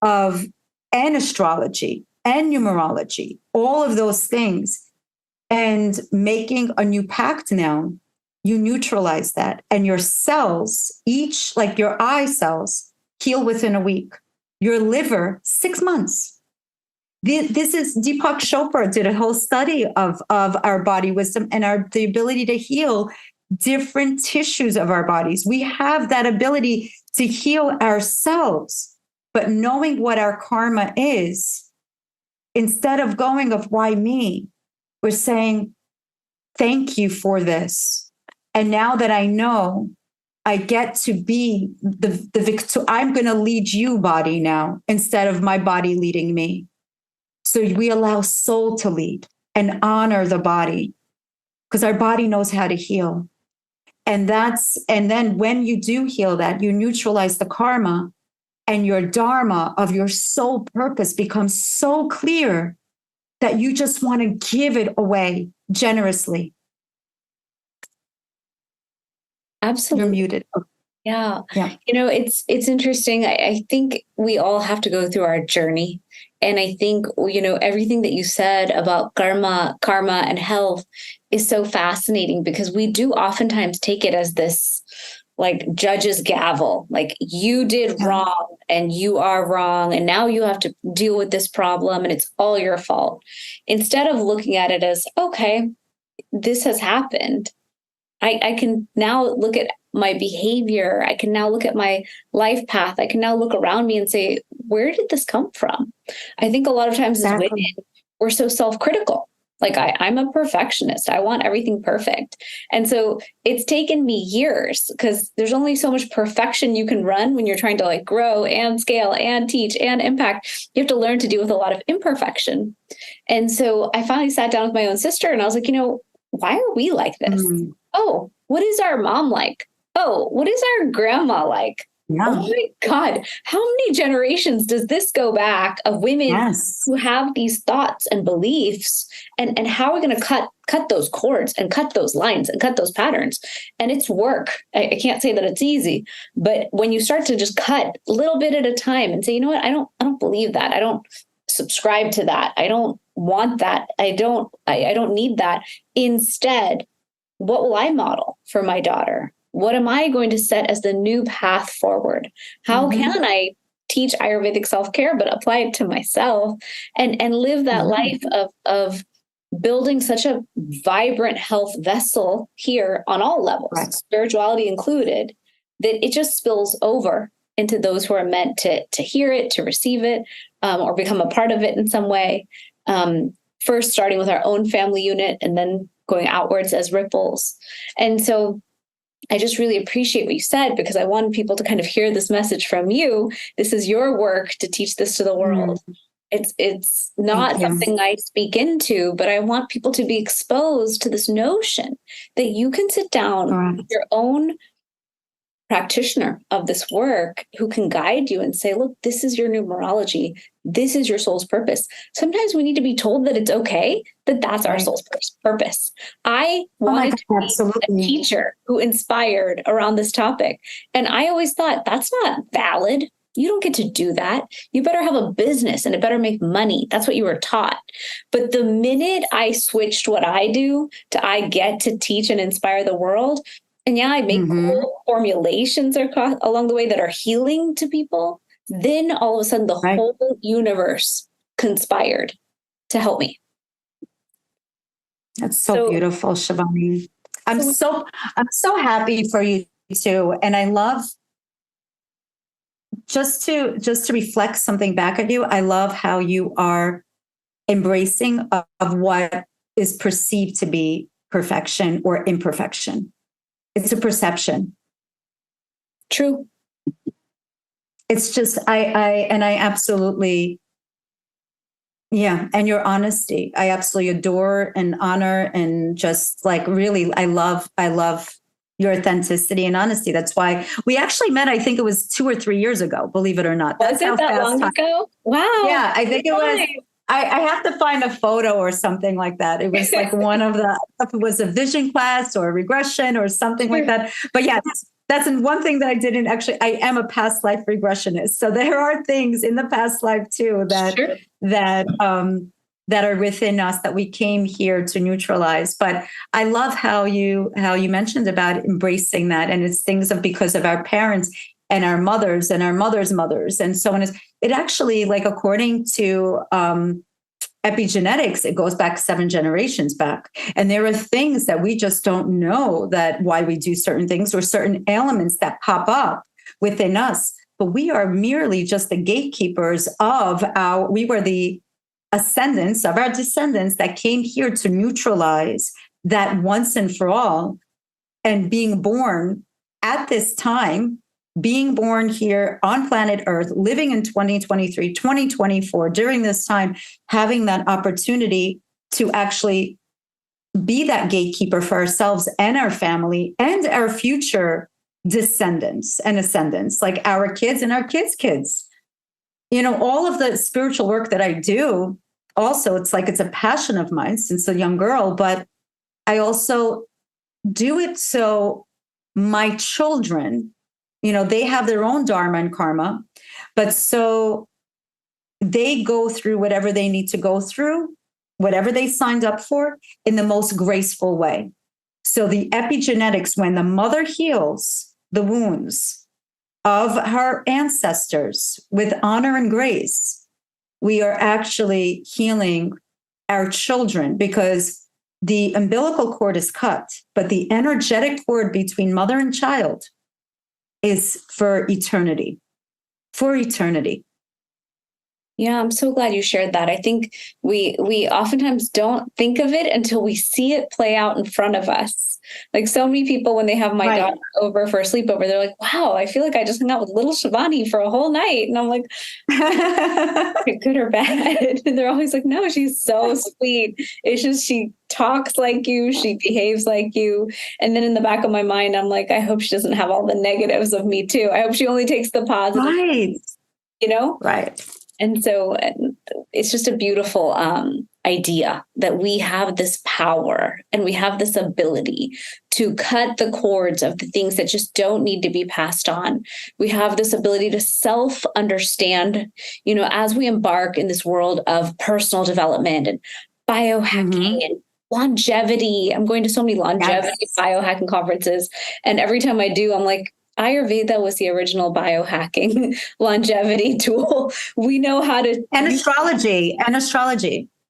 and astrology and numerology, all of those things, and making a new pact now. You neutralize that, and your cells, each, like your eye cells, heal within a week. Your liver, 6 months. This is Deepak Chopra did a whole study of our body wisdom and the ability to heal different tissues of our bodies. We have that ability to heal ourselves, but knowing what our karma is, instead of going of why me, we're saying, thank you for this. And now that I know, I get to be the victor. I'm going to lead you, body, now, instead of my body leading me. So we allow soul to lead and honor the body, because our body knows how to heal. And then when you do heal that, you neutralize the karma, and your dharma of your soul purpose becomes so clear that you just want to give it away generously. Absolutely. You're muted. Yeah. It's interesting. I think we all have to go through our journey. And I think, everything that you said about karma and health is so fascinating, because we do oftentimes take it as this like judge's gavel, like you did wrong and you are wrong. And now you have to deal with this problem and it's all your fault. Instead of looking at it as, okay, this has happened. I can now look at my behavior. I can now look at my life path. I can now look around me and say, where did this come from? I think a lot of times as women, we're so self-critical. Like I'm a perfectionist. I want everything perfect. And so it's taken me years, because there's only so much perfection you can run when you're trying to like grow and scale and teach and impact. You have to learn to deal with a lot of imperfection. And so I finally sat down with my own sister and I was like, why are we like this? Oh, what is our mom like? Oh, what is our grandma like? Yeah. oh my God, how many generations does this go back of women Yes. who have these thoughts and beliefs? And how are we going to cut those cords and cut those lines and cut those patterns? And it's work. I can't say that it's easy, but when you start to just cut a little bit at a time and say, you know what, I don't believe that. I don't subscribe to that. I don't want that. I don't need that. Instead, what will I model for my daughter? What am I going to set as the new path forward? How can I teach Ayurvedic self-care, but apply it to myself and live that life of building such a vibrant health vessel here on all levels, Right. spirituality included, that it just spills over into those who are meant to hear it, to receive it, or become a part of it in some way. First, starting with our own family unit and then going outwards as ripples. And so I just really appreciate what you said, because I want people to kind of hear this message from you. This is your work to teach this to the world. It's not something I speak into, but I want people to be exposed to this notion that you can sit down with your own practitioner of this work who can guide you and say, look, this is your numerology. This is your soul's purpose. Sometimes we need to be told that it's okay, that that's our soul's purpose. I wanted to be a teacher who inspired around this topic. And I always thought, that's not valid. You don't get to do that. You better have a business and it better make money. That's what you were taught. But the minute I switched what I do to I get to teach and inspire the world, and yeah, I make cool formulations along the way that are healing to people, then all of a sudden the whole universe conspired to help me. That's so beautiful, Shivani. I'm so happy for you too. And I love just to reflect something back at you. I love how you are embracing of what is perceived to be perfection or imperfection. It's a perception. True. It's just, I absolutely, and your honesty. I absolutely adore and honor and just like really, I love your authenticity and honesty. That's why we actually met, I think it was 2 or 3 years ago, believe it or not. Was it that long ago? Wow. Yeah, I think it was. I have to find a photo or something like that. It was like one of the, if it was a vision class or regression or something like that. But yeah, that's one thing that I didn't actually, I am a past life regressionist. So there are things in the past life too that are within us that we came here to neutralize. But I love how you mentioned about embracing that. And it's things because of our parents and our mothers and our mothers' mothers and so on. It actually, like, according to epigenetics, it goes back 7 generations back. And there are things that we just don't know that why we do certain things or certain elements that pop up within us. But we are merely just the gatekeepers we were the ascendants of our descendants that came here to neutralize that once and for all. And being born at this time, being born here on planet Earth, living in 2023, 2024, during this time, having that opportunity to actually be that gatekeeper for ourselves and our family and our future descendants and ascendants, like our kids and our kids' kids. You know, all of the spiritual work that I do, also, it's a passion of mine since a young girl, but I also do it so my children, they have their own dharma and karma, but so they go through whatever they need to go through, whatever they signed up for, in the most graceful way. So the epigenetics, when the mother heals the wounds of her ancestors with honor and grace, we are actually healing our children, because the umbilical cord is cut, but the energetic cord between mother and child is for eternity. Yeah, I'm so glad you shared that. I think we oftentimes don't think of it until we see it play out in front of us. Like so many people, when they have my Right. daughter over for a sleepover, they're like, "Wow, I feel like I just hung out with little Shivani for a whole night." And I'm like, "Good or bad?" And they're always like, "No, she's so sweet. It's just she talks like you, she behaves like you." And then in the back of my mind, I'm like, "I hope she doesn't have all the negatives of me too. I hope she only takes the positive." Right. You know? Right. And so it's just a beautiful idea that we have this power and we have this ability to cut the cords of the things that just don't need to be passed on. We have this ability to self-understand, as we embark in this world of personal development and biohacking and longevity. I'm going to so many longevity biohacking conferences. And every time I do, I'm like, Ayurveda was the original biohacking longevity tool. We know how to And astrology.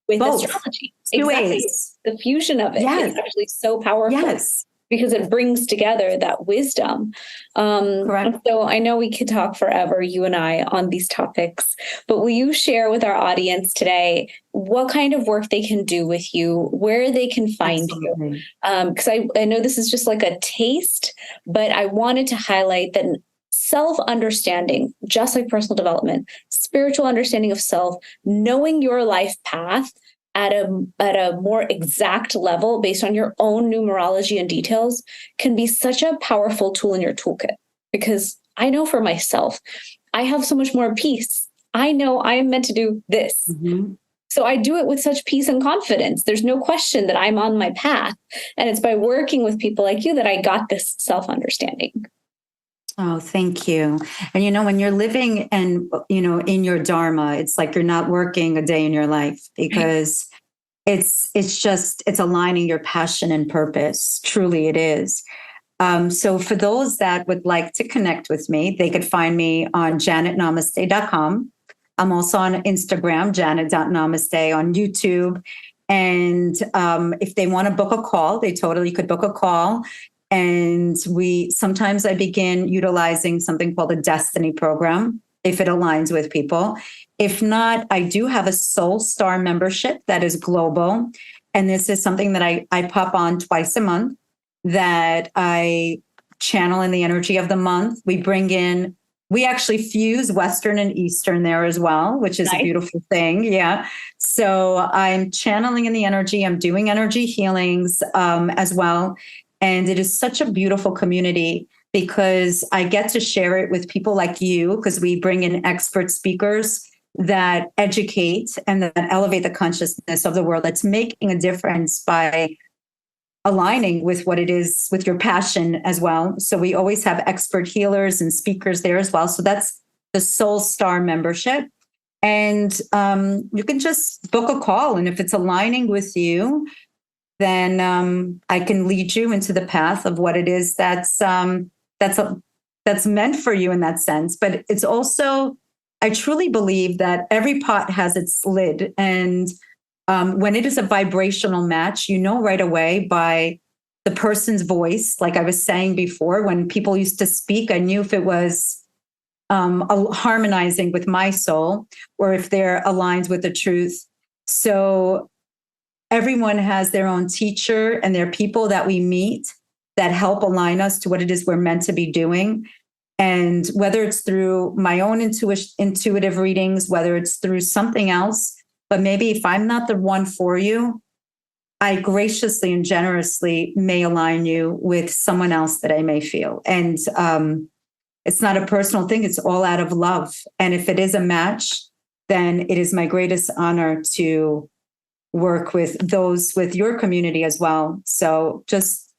with Both. astrology. Two Exactly. ways. The fusion of it is actually so powerful. Yes. Because it brings together that wisdom. Correct. So I know we could talk forever, you and I, on these topics, but will you share with our audience today what kind of work they can do with you, where they can find you? Because I know this is just like a taste, but I wanted to highlight that self-understanding, just like personal development, spiritual understanding of self, knowing your life path, at a more exact level based on your own numerology and details can be such a powerful tool in your toolkit. Because I know for myself, I have so much more peace. I know I am meant to do this. Mm-hmm. So I do it with such peace and confidence. There's no question that I'm on my path. And it's by working with people like you that I got this self-understanding. Oh, thank you. And when you're living and in your dharma, it's like you're not working a day in your life, because it's aligning your passion and purpose. Truly it is. So for those that would like to connect with me, they could find me on janetnamaste.com. I'm also on Instagram, janet.namaste, on YouTube. And if they want to book a call, they totally could book a call. And sometimes I begin utilizing something called a destiny program, if it aligns with people. If not, I do have a Soul Star membership that is global. And this is something that I pop on twice a month, that I channel in the energy of the month. We actually fuse Western and Eastern there as well, which is nice. A beautiful thing. Yeah. So I'm channeling in the energy. I'm doing energy healings as well. And it is such a beautiful community, because I get to share it with people like you, because we bring in expert speakers that educate and that elevate the consciousness of the world, that's making a difference by aligning with what it is, with your passion as well. So we always have expert healers and speakers there as well. So that's the Soul Star membership. And you can just book a call. And if it's aligning with you, then I can lead you into the path of what it is that's meant for you in that sense. But it's also, I truly believe that every pot has its lid. And when it is a vibrational match, right away by the person's voice. Like I was saying before, when people used to speak, I knew if it was harmonizing with my soul, or if they're aligned with the truth. So everyone has their own teacher, and there are people that we meet that help align us to what it is we're meant to be doing. And whether it's through my own intuitive readings, whether it's through something else, but maybe if I'm not the one for you, I graciously and generously may align you with someone else that I may feel. And it's not a personal thing. It's all out of love. And if it is a match, then it is my greatest honor to work with those with your community as well. So just,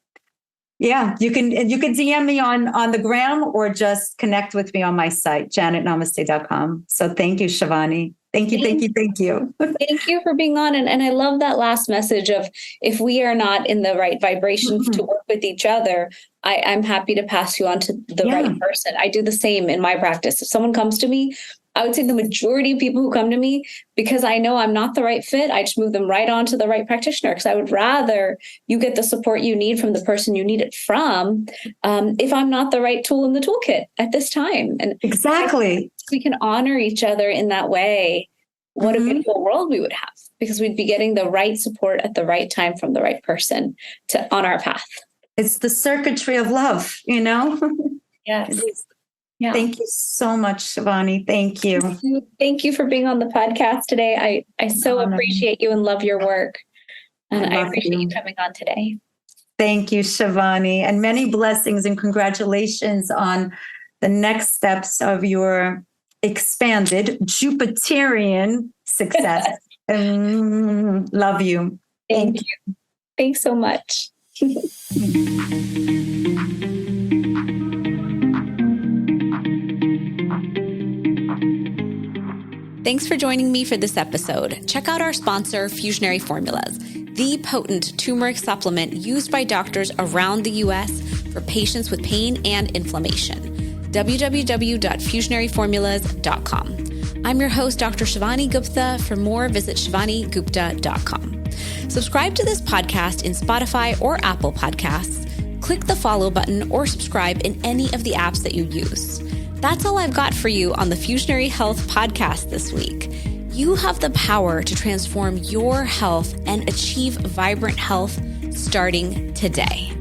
you can DM me on the gram, or just connect with me on my site, janetnamaste.com. So thank you, Shivani. Thank you. Thank you for being on. And I love that last message of, if we are not in the right vibrations to work with each other, I'm happy to pass you on to the right person. I do the same in my practice. If someone comes to me, I would say the majority of people who come to me, because I know I'm not the right fit, I just move them right on to the right practitioner, because I would rather you get the support you need from the person you need it from, if I'm not the right tool in the toolkit at this time. And exactly, we can honor each other in that way. what a beautiful world we would have, because we'd be getting the right support at the right time from the right person on our path. It's the circuitry of love, Yes. Yeah. Thank you so much, Shivani. Thank you. Thank you for being on the podcast today. I so appreciate you and love your work. And I appreciate you coming on today. Thank you, Shivani. And many blessings and congratulations on the next steps of your expanded Jupiterian success. Love you. Thank you. Thanks so much. Thanks for joining me for this episode. Check out our sponsor, Fusionary Formulas, the potent turmeric supplement used by doctors around the U.S. for patients with pain and inflammation. www.fusionaryformulas.com. I'm your host, Dr. Shivani Gupta. For more, visit shivanigupta.com. Subscribe to this podcast in Spotify or Apple Podcasts. Click the follow button or subscribe in any of the apps that you use. That's all I've got for you on the Fusionary Health podcast this week. You have the power to transform your health and achieve vibrant health starting today.